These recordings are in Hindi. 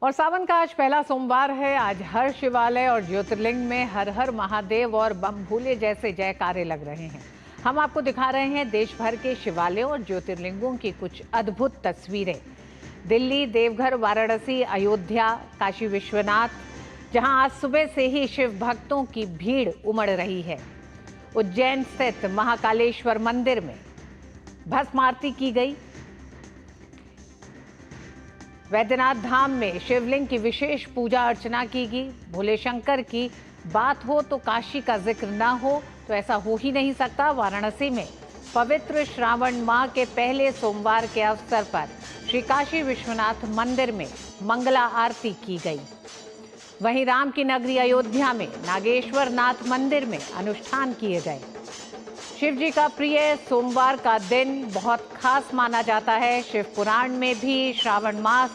और सावन का आज पहला सोमवार है। आज हर शिवालय और ज्योतिर्लिंग में हर हर महादेव और बम भोले जैसे जयकारे लग रहे हैं। हम आपको दिखा रहे हैं देश भर के शिवालयों और ज्योतिर्लिंगों की कुछ अद्भुत तस्वीरें। दिल्ली, देवघर, वाराणसी, अयोध्या, काशी विश्वनाथ, जहां आज सुबह से ही शिव भक्तों की भीड़ उमड़ रही है। उज्जैन स्थित महाकालेश्वर मंदिर में भस्म आरती की गई। वैद्यनाथ धाम में शिवलिंग की विशेष पूजा अर्चना की गई। भोले शंकर की बात हो तो काशी का जिक्र ना हो तो ऐसा हो ही नहीं सकता। वाराणसी में पवित्र श्रावण माह के पहले सोमवार के अवसर पर श्री काशी विश्वनाथ मंदिर में मंगला आरती की गई। वहीं राम की नगरी अयोध्या में नागेश्वर नाथ मंदिर में अनुष्ठान किए गए। शिव जी का प्रिय सोमवार का दिन बहुत खास माना जाता है। शिव पुराण में भी श्रावण मास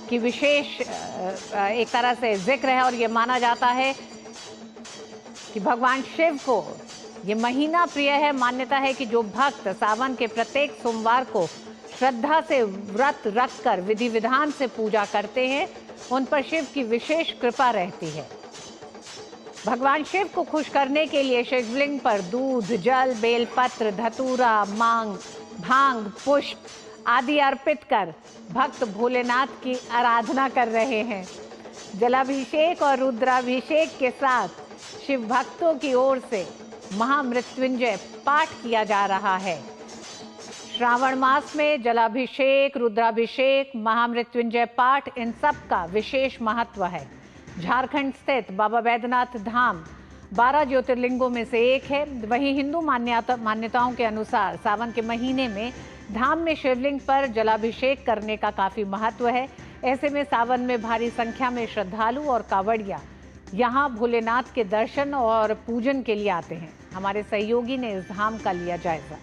की विशेष एक तरह से जिक्र है और ये माना जाता है कि भगवान शिव को ये महीना प्रिय है। मान्यता है कि जो भक्त सावन के प्रत्येक सोमवार को श्रद्धा से व्रत रखकर विधि विधान से पूजा करते हैं, उन पर शिव की विशेष कृपा रहती है। भगवान शिव को खुश करने के लिए शिवलिंग पर दूध, जल, बेलपत्र, धतूरा, भांग, पुष्प आदि अर्पित कर भक्त भोलेनाथ की आराधना कर रहे हैं। जलाभिषेक और रुद्राभिषेक के साथ शिव भक्तों की ओर से महामृत्युंजय पाठ किया जा रहा है। श्रावण मास में जलाभिषेक, रुद्राभिषेक, महामृत्युंजय पाठ, इन सब का विशेष महत्व है। झारखंड स्थित बाबा वैद्यनाथ धाम 12 ज्योतिर्लिंगों में से एक है। वहीं हिंदू मान्यताओं के अनुसार सावन के महीने में धाम में शिवलिंग पर जलाभिषेक करने का काफी महत्व है। ऐसे में सावन में भारी संख्या में श्रद्धालु और कांवड़िया यहाँ भोलेनाथ के दर्शन और पूजन के लिए आते हैं। हमारे सहयोगी ने इस धाम का लिया जायजा।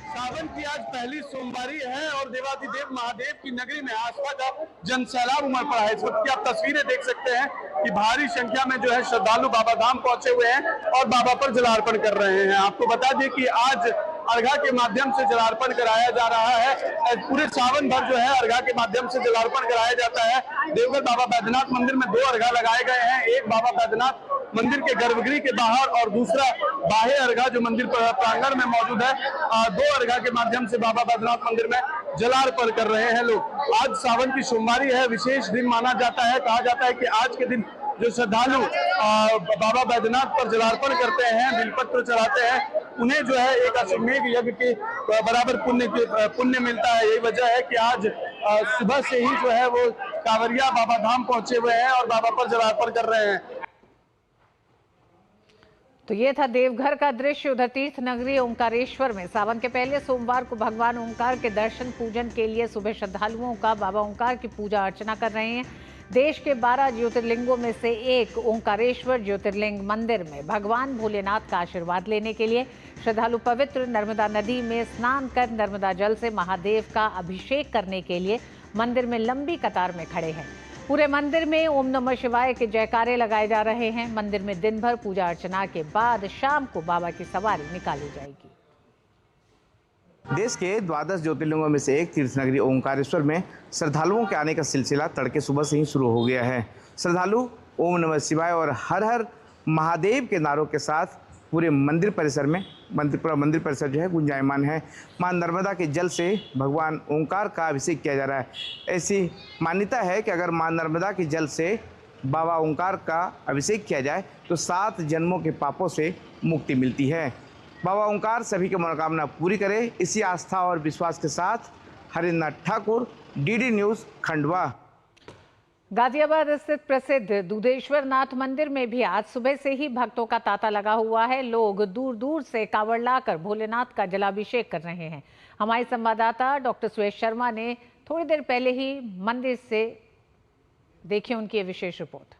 सावन की आज पहली सोमवारी है और देवाधिदेव महादेव की नगरी में आस्था का जनसैलाब उमड़ पड़ा है। इस वक्त की आप तस्वीरें देख सकते हैं कि भारी संख्या में जो है श्रद्धालु बाबा धाम पहुंचे हुए हैं और बाबा पर जलार्पण कर रहे हैं। आपको बता दें कि आज अर्घा के माध्यम से जलार्पण कराया जा रहा है। पूरे सावन भर जो है अर्घा के माध्यम से जलार्पण कराया जाता है। देवघर बाबा बैद्यनाथ मंदिर में 2 अर्घा लगाए गए हैं, एक बाबा बैद्यनाथ मंदिर के गर्भगृह के बाहर और दूसरा बाह्य अर्घा जो मंदिर प्रांगण में मौजूद है। 2 अर्घा के माध्यम से बाबा बैद्यनाथ मंदिर में जलार्पण कर रहे हैं लोग। आज सावन की सोमवारी है, विशेष दिन माना जाता है। कहा जाता है कि आज के दिन जो श्रद्धालु बाबा बैद्यनाथ पर जलार्पण करते हैं, बिलपत्र चढ़ाते हैं, उन्हें जो है एक अश्वमेघ यज्ञ के बराबर पुण्य मिलता है। यही वजह है कि आज सुबह से ही जो है वो कांवरिया बाबा धाम पहुंचे हुए हैं और बाबा पर जलार्पण कर रहे हैं। तो ये था देवघर का दृश्य। उधर तीर्थ नगरी ओंकारेश्वर में सावन के पहले सोमवार को भगवान ओंकार के दर्शन पूजन के लिए सुबह श्रद्धालुओं का बाबा ओंकार की पूजा अर्चना कर रहे हैं। देश के 12 ज्योतिर्लिंगों में से एक ओंकारेश्वर ज्योतिर्लिंग मंदिर में भगवान भोलेनाथ का आशीर्वाद लेने के लिए श्रद्धालु पवित्र नर्मदा नदी में स्नान कर नर्मदा जल से महादेव का अभिषेक करने के लिए मंदिर में लंबी कतार में खड़े हैं। पूरे मंदिर में ओम नमः शिवाय के जयकारे लगाए जा रहे हैं। मंदिर में दिन भर पूजा अर्चना के बाद शाम को बाबा की सवारी निकाली जाएगी। देश के 12 ज्योतिर्लिंगों में से एक तीर्थ नगरी ओंकारेश्वर में श्रद्धालुओं के आने का सिलसिला तड़के सुबह से ही शुरू हो गया है। श्रद्धालु ओम नमः शिवाय और हर हर महादेव के नारों के साथ पूरे मंदिर परिसर में पूरा मंदिर परिसर जो है गुंजायमान है। मां नर्मदा के जल से भगवान ओंकार का अभिषेक किया जा रहा है। ऐसी मान्यता है कि अगर मां नर्मदा के जल से बाबा ओंकार का अभिषेक किया जाए तो 7 जन्मों के पापों से मुक्ति मिलती है। बाबा ओंकार सभी की मनोकामना पूरी करे, इसी आस्था और विश्वास के साथ हरिन्द्रनाथ ठाकुर, डीडी न्यूज़, खंडवा। गाजियाबाद स्थित प्रसिद्ध दुधेश्वर नाथ मंदिर में भी आज सुबह से ही भक्तों का तांता लगा हुआ है। लोग दूर दूर से कांवड़ लाकर भोलेनाथ का जलाभिषेक कर रहे हैं। हमारे संवाददाता डॉक्टर सुरेश शर्मा ने थोड़ी देर पहले ही मंदिर से देखी उनकी विशेष रिपोर्ट।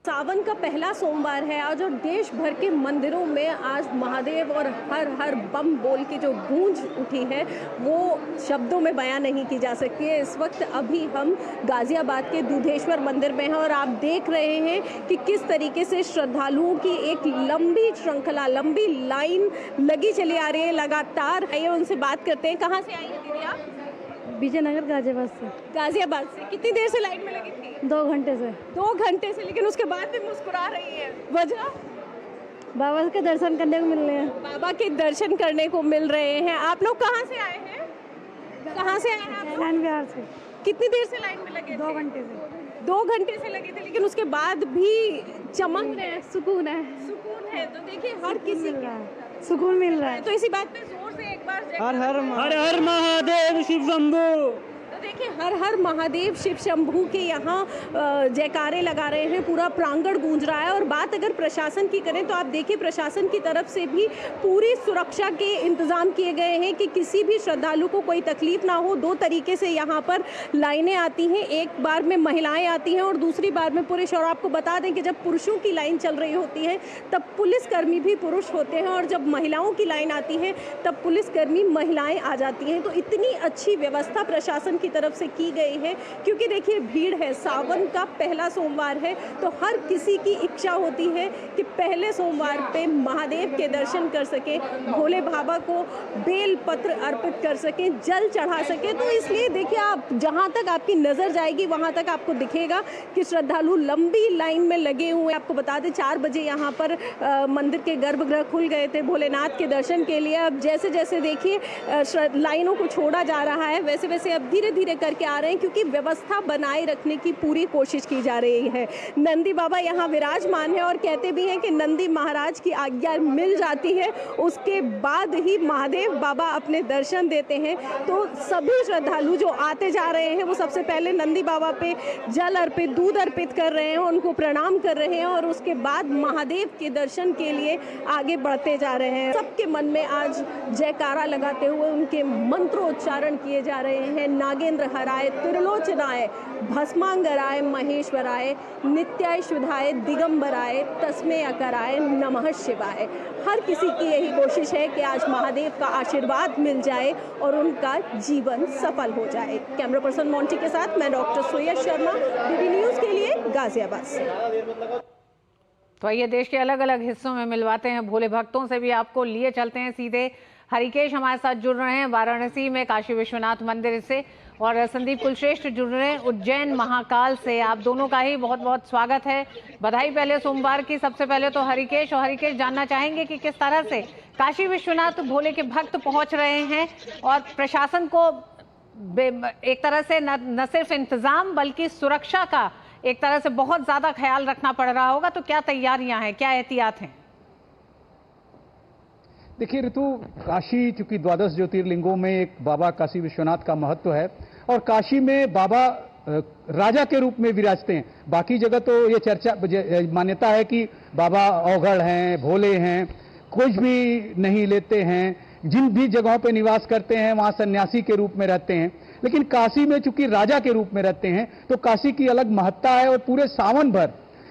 सावन का पहला सोमवार है आज और देश भर के मंदिरों में आज महादेव और हर हर बम बोल की जो गूंज उठी है वो शब्दों में बयां नहीं की जा सकती है। इस वक्त अभी हम गाजियाबाद के दूधेश्वर मंदिर में हैं और आप देख रहे हैं कि किस तरीके से श्रद्धालुओं की एक लंबी श्रृंखला, लंबी लाइन लगी चली आ रही है लगातार। आइए उनसे बात करते हैं। कहाँ से आई हैं दीदी आप? विजयनगर गाजियाबाद से। गाजियाबाद से। कितनी देर से लाइन में लगी थी? 2 घंटे से। 2 घंटे से, लेकिन उसके बाद भी मुस्कुरा रही है। वजह? बाबा के दर्शन करने को मिल रहे हैं। बाबा के दर्शन करने को मिल रहे हैं। आप लोग कहाँ से आए हैं? कहाँ से आए हैं आप लोग? बिहार से। कितनी देर से लाइन में लगे? 2 घंटे से। 2 घंटे से लगे थे, लेकिन उसके बाद भी चमक रहे हैं, सुकून है। सुकून है। तो देखिए हर किसी मिल रहा है, सुकून मिल रहा है। तो इसी बात पे जोर से एक बार हर हर महादेव शिव शंभू। तो देखिए हर हर महादेव शिव शंभू के यहाँ जयकारे लगा रहे हैं, पूरा प्रांगण गूंज रहा है। और बात अगर प्रशासन की करें तो आप देखिए प्रशासन की तरफ से भी पूरी सुरक्षा के इंतजाम किए गए हैं कि किसी भी श्रद्धालु को कोई तकलीफ ना हो। 2 तरीके से यहाँ पर लाइनें आती हैं, एक बार में महिलाएं आती हैं और दूसरी बार में पुरुष। और आपको बता दें कि जब पुरुषों की लाइन चल रही होती है तब पुलिसकर्मी भी पुरुष होते हैं और जब महिलाओं की लाइन आती है तब पुलिसकर्मी महिलाएं आ जाती हैं। तो इतनी अच्छी व्यवस्था प्रशासन की तरफ से की गई है, क्योंकि देखिए भीड़ है, सावन का पहला सोमवार है तो हर किसी की इच्छा होती है कि पहले सोमवार पे महादेव के दर्शन कर सके, भोले बाबा को बेल पत्र अर्पित कर सके, जल चढ़ा सके। तो इसलिए देखिए आप जहां तक आपकी नजर जाएगी वहां तक आपको दिखेगा कि श्रद्धालु लंबी लाइन में लगे हुए। आपको बता दें 4 बजे यहाँ पर मंदिर के गर्भगृह खुल गए थे भोलेनाथ के दर्शन के लिए। अब जैसे जैसे देखिए लाइनों को छोड़ा जा रहा है वैसे वैसे अब धीरे धीरे करके आ रहे हैं, क्योंकि व्यवस्था बनाए रखने की पूरी कोशिश की जा रही है। नंदी बाबा यहाँ विराजमान है और कहते भी हैं कि नंदी महाराज की आज्ञा मिल जाती है उसके बाद ही महादेव बाबा अपने दर्शन देते हैं। तो सभी श्रद्धालु जो आते जा रहे हैं वो सबसे पहले नंदी बाबा पे जल अर्पित, दूध अर्पित कर रहे हैं, उनको प्रणाम कर रहे हैं और उसके बाद महादेव के दर्शन के लिए आगे बढ़ते जा रहे हैं। सबके मन में आज जयकारा लगाते हुए उनके मंत्रोच्चारण किए जा रहे हैं। नागेंद्र हराय, त्रिलोचनाय, भस्मांगराय, महेश्वराय, नित्याश्वधाय, दिगंबराय, तस्मे अकराय, नमः शिवाय। हर किसी की यही कोशिश है कि आज महादेव का आशीर्वाद मिल जाए और उनका जीवन सफल हो जाए। कैमरा पर्सन मोंटी के साथ मैं डॉक्टर सुयश शर्मा, डीडी न्यूज़ के लिए गाजियाबाद से। तो आइए देश के अलग अलग हिस्सों में मिलवाते हैं भोले भक्तों से भी, आपको लिए चलते हैं सीधे। हरिकेश हमारे साथ जुड़ रहे हैं वाराणसी में काशी विश्वनाथ मंदिर से, और संदीप कुलश्रेष्ठ जुड़ रहे हैं उज्जैन महाकाल से। आप दोनों का ही बहुत बहुत स्वागत है, बधाई पहले सोमवार की। सबसे पहले तो हरिकेश जानना चाहेंगे कि किस तरह से काशी विश्वनाथ भोले के भक्त पहुंच रहे हैं और प्रशासन को एक तरह से न सिर्फ इंतजाम बल्कि सुरक्षा का एक तरह से बहुत ज्यादा ख्याल रखना पड़ रहा होगा। तो क्या तैयारियां हैं, क्या एहतियात हैं? देखिए ऋतु, काशी चूंकि 12 ज्योतिर्लिंगों में एक बाबा काशी विश्वनाथ का महत्व है और काशी में बाबा राजा के रूप में विराजते हैं। बाकी जगह तो ये चर्चा मान्यता है कि बाबा अवघड़ हैं, भोले हैं, कुछ भी नहीं लेते हैं, जिन भी जगहों पे निवास करते हैं वहां सन्यासी के रूप में रहते हैं। लेकिन काशी में चूंकि राजा के रूप में रहते हैं तो काशी की अलग महत्ता है और पूरे सावन भर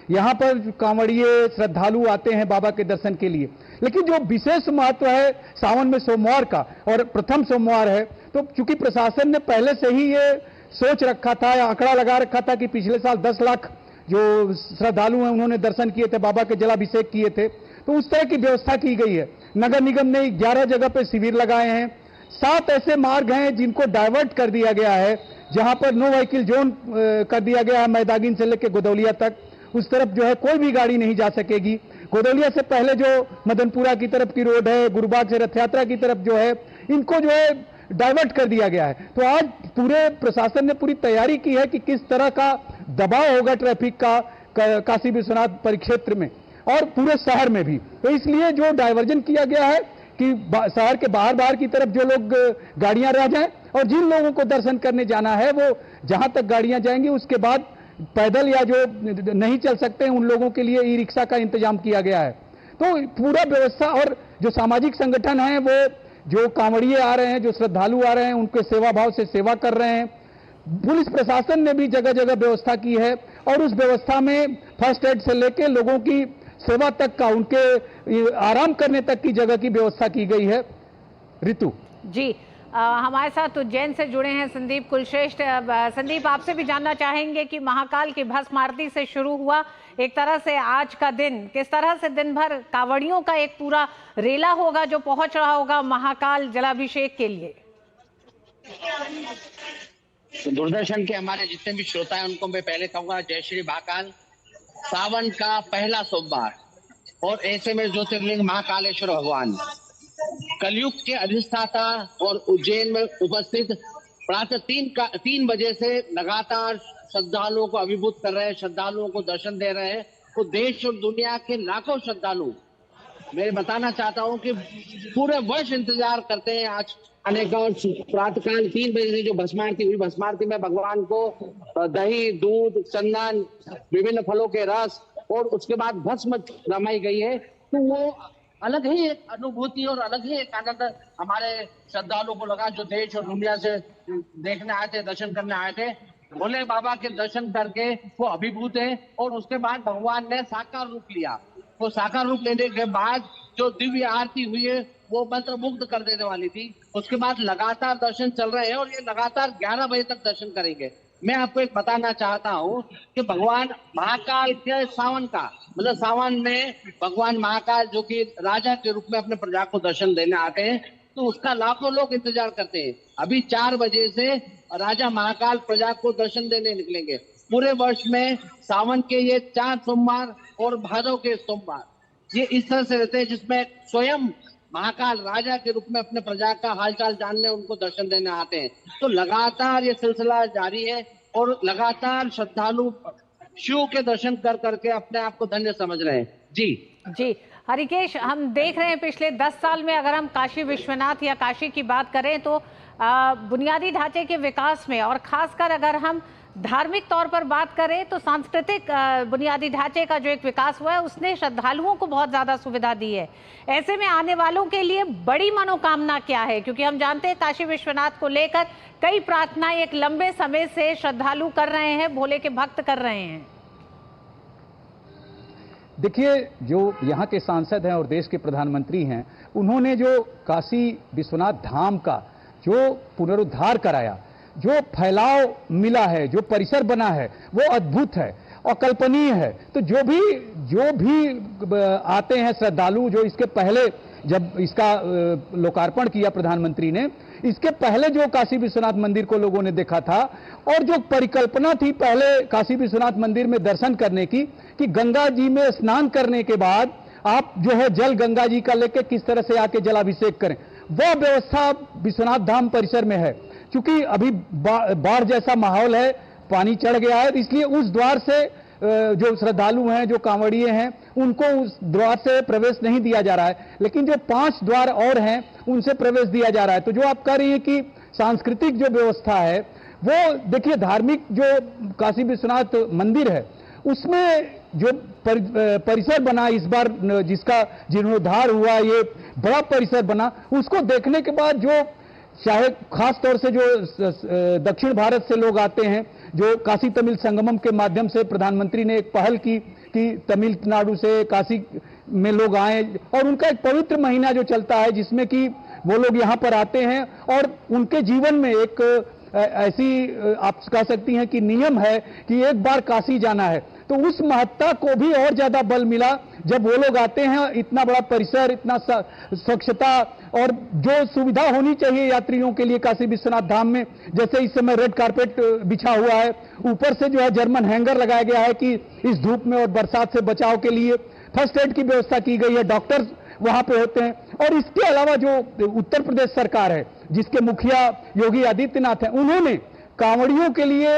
यहाँ पर कांवड़िए श्रद्धालु आते हैं बाबा के दर्शन के लिए। लेकिन जो विशेष महत्व है सावन में सोमवार का और प्रथम सोमवार है, तो चूंकि प्रशासन ने पहले से ही ये सोच रखा था या आंकड़ा लगा रखा था कि पिछले साल 10 लाख जो श्रद्धालु हैं उन्होंने दर्शन किए थे, बाबा के जलाभिषेक किए थे, तो उस तरह की व्यवस्था की गई है। नगर निगम ने 11 जगह पे शिविर लगाए हैं। 7 ऐसे मार्ग हैं जिनको डाइवर्ट कर दिया गया है, जहां पर नो व्हीकल जोन कर दिया गया है। मैदागिन से लेकर गोदौलिया तक उस तरफ जो है कोई भी गाड़ी नहीं जा सकेगी। गोदौलिया से पहले जो मदनपुरा की तरफ की रोड है, गुरुबाग से रथ यात्रा की तरफ जो है, इनको जो है डाइवर्ट कर दिया गया है। तो आज पूरे प्रशासन ने पूरी तैयारी की है कि किस तरह का दबाव होगा ट्रैफिक का काशी विश्वनाथ परिक्षेत्र में और पूरे शहर में भी। तो इसलिए जो डाइवर्जन किया गया है कि शहर के बाहर की तरफ जो लोग गाड़ियां रह जाएं और जिन लोगों को दर्शन करने जाना है वो जहां तक गाड़ियां जाएंगी उसके बाद पैदल या जो नहीं चल सकते हैं उन लोगों के लिए ई रिक्शा का इंतजाम किया गया है। तो पूरा व्यवस्था और जो सामाजिक संगठन है वो जो कांवड़िए आ रहे हैं, जो श्रद्धालु आ रहे हैं, उनके सेवा भाव से सेवा कर रहे हैं। पुलिस प्रशासन ने भी जगह जगह व्यवस्था की है और उस व्यवस्था में फर्स्ट एड से लेके लोगों की सेवा तक का, उनके आराम करने तक की जगह की व्यवस्था की गई है। ऋतु जी, हमारे साथ उज्जैन से जुड़े हैं संदीप कुलश्रेष्ठ। संदीप, आपसे भी जानना चाहेंगे कि महाकाल की भस्म आरती से शुरू हुआ एक तरह से आज का दिन, किस तरह से दिन भर कांवड़ियों का एक पूरा रेला होगा जो पहुंच रहा होगा महाकाल जलाभिषेक के लिए। तो दूरदर्शन के हमारे जितने भी श्रोता हैं उनको मैं पहले कहूंगा जय श्री महाकाल। सावन का पहला सोमवार और ऐसे में ज्योतिर्लिंग महाकालेश्वर भगवान कलयुग के अधिष्ठाता और उज्जैन में उपस्थित प्रातः 3 बजे से लगातार श्रद्धालुओं को अभिभूत कर रहे हैं, श्रद्धालुओं को दर्शन दे रहे हैं। तो देश और दुनिया के लाखों श्रद्धालु, मैं बताना चाहता हूं कि पूरे वर्ष इंतजार करते हैं आज आने का। और प्रातःकाल 3 बजे से जो भस्मारती हुई, भस्मारती में भगवान को दही, दूध, चंदन, विभिन्न फलों के रस और उसके बाद भस्म रमाई गई है। तो वो अलग ही एक अनुभूति और अलग ही एक आनंद हमारे श्रद्धालुओं को लगा जो देश और दुनिया से देखने आए थे, दर्शन करने आए थे। भोले बाबा के दर्शन करके वो अभिभूत है। और उसके बाद भगवान ने साकार रूप लिया। वो साकार रूप लेने के बाद जो दिव्य आरती हुई है वो मंत्र मुग्ध कर देने वाली थी। उसके बाद लगातार दर्शन चल रहे हैं और ये लगातार 11 बजे तक दर्शन करेंगे। मैं आपको एक बताना चाहता हूँ कि भगवान महाकाल के सावन का मतलब सावन में भगवान महाकाल जो कि राजा के रूप में अपने प्रजा को दर्शन देने आते हैं, तो उसका लाखों लोग इंतजार करते हैं। अभी 4 बजे से राजा महाकाल प्रजा को दर्शन देने निकलेंगे। पूरे वर्ष में सावन के ये 4 सोमवार और भादव के सोमवार ये इस तरह से रहते हैं जिसमें स्वयं महाकाल राजा के रूप में अपने प्रजा का हालचाल जानने उनको दर्शन देने आते हैं। तो लगातार ये सिलसिला जारी है और लगातार श्रद्धालु शिव के दर्शन कर करके अपने आप को धन्य समझ रहे हैं। जी हरिकेश, हम देख रहे हैं पिछले 10 साल में अगर हम काशी विश्वनाथ या काशी की बात करें तो बुनियादी ढांचे के विकास में और खासकर अगर हम धार्मिक तौर पर बात करें तो सांस्कृतिक बुनियादी ढांचे का जो एक विकास हुआ है उसने श्रद्धालुओं को बहुत ज़्यादा सुविधा दी है। ऐसे में आने वालों के लिए बड़ी मनोकामना क्या है, क्योंकि हम जानते हैं काशी विश्वनाथ को लेकर कई प्रार्थनाएं एक लंबे समय से श्रद्धालु कर रहे हैं, भोले के भक्त कर रहे हैं। देखिए, जो यहाँ के सांसद हैं और देश के प्रधानमंत्री हैं, उन्होंने जो काशी विश्वनाथ धाम का जो पुनरुद्धार कराया, जो फैलाव मिला है, जो परिसर बना है वो अद्भुत है, अकल्पनीय है। तो जो भी आते हैं श्रद्धालु, जो इसके पहले जब इसका लोकार्पण किया प्रधानमंत्री ने, इसके पहले जो काशी विश्वनाथ मंदिर को लोगों ने देखा था और जो परिकल्पना थी पहले काशी विश्वनाथ मंदिर में दर्शन करने की कि गंगा जी में स्नान करने के बाद आप जो है जल गंगा जी का लेके किस तरह से आके जलाभिषेक करें, वह व्यवस्था विश्वनाथ धाम परिसर में है। क्योंकि अभी बाढ़ जैसा माहौल है, पानी चढ़ गया है, इसलिए उस द्वार से जो श्रद्धालु हैं, जो कांवड़िए हैं, उनको उस द्वार से प्रवेश नहीं दिया जा रहा है, लेकिन जो 5 द्वार और हैं उनसे प्रवेश दिया जा रहा है। तो जो आप कह रही हैं कि सांस्कृतिक जो व्यवस्था है वो देखिए, धार्मिक जो काशी विश्वनाथ मंदिर है उसमें जो परिसर बना इस बार, जिसका जीर्णोद्धार हुआ, ये बड़ा परिसर बना, उसको देखने के बाद जो चाहे खास तौर से जो दक्षिण भारत से लोग आते हैं, जो काशी तमिल संगमम के माध्यम से प्रधानमंत्री ने एक पहल की कि तमिलनाडु से काशी में लोग आए और उनका एक पवित्र महीना जो चलता है जिसमें कि वो लोग यहाँ पर आते हैं और उनके जीवन में एक ऐसी आप कह सकती हैं कि नियम है कि एक बार काशी जाना है। तो उस महत्ता को भी और ज्यादा बल मिला जब वो लोग आते हैं। इतना बड़ा परिसर, इतना स्वच्छता और जो सुविधा होनी चाहिए यात्रियों के लिए काशी विश्वनाथ धाम में, जैसे इस समय रेड कारपेट बिछा हुआ है, ऊपर से जो है जर्मन हैंगर लगाया गया है कि इस धूप में और बरसात से बचाव के लिए फर्स्ट एड की व्यवस्था की गई है, डॉक्टर्स वहां पे होते हैं। और इसके अलावा जो उत्तर प्रदेश सरकार है जिसके मुखिया योगी आदित्यनाथ हैं, उन्होंने कांवड़ियों के लिए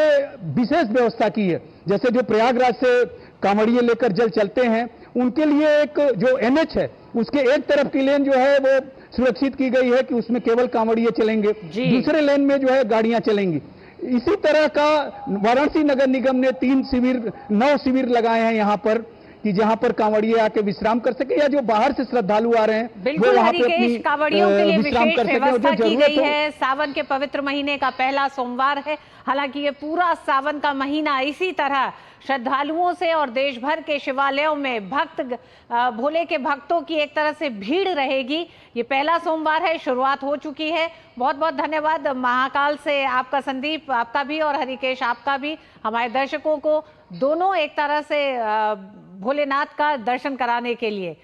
विशेष व्यवस्था की है। जैसे जो प्रयागराज से कांवड़िए लेकर जल चलते हैं उनके लिए एक जो NH है उसके एक तरफ की लेन जो है वो सुरक्षित की गई है कि उसमें केवल कांवड़िए चलेंगे, दूसरे लेन में जो है गाड़ियां चलेंगी। इसी तरह का वाराणसी नगर निगम ने 9 शिविर लगाए हैं यहाँ पर कि जहां पर कांवड़िए आके विश्राम कर सके, या जो बाहर से श्रद्धालु आ रहे हैं वो बिल्कुल वहां पे अपनी हरिकेश, कांवड़ियों के लिए विश्राम विशेष कर सके। व्यवस्था की गई है। सावन के पवित्र महीने का पहला सोमवार है। हालांकि ये पूरा सावन का महीना इसी तरह श्रद्धालुओं से और देश भर के शिवालयों में भोले के भक्तों की एक तरह से भीड़ रहेगी। ये पहला सोमवार है, शुरुआत हो चुकी है। बहुत बहुत धन्यवाद महाकाल से आपका, संदीप आपका भी और हरिकेश आपका भी, हमारे दर्शकों को दोनों एक तरह से भोलेनाथ का दर्शन कराने के लिए।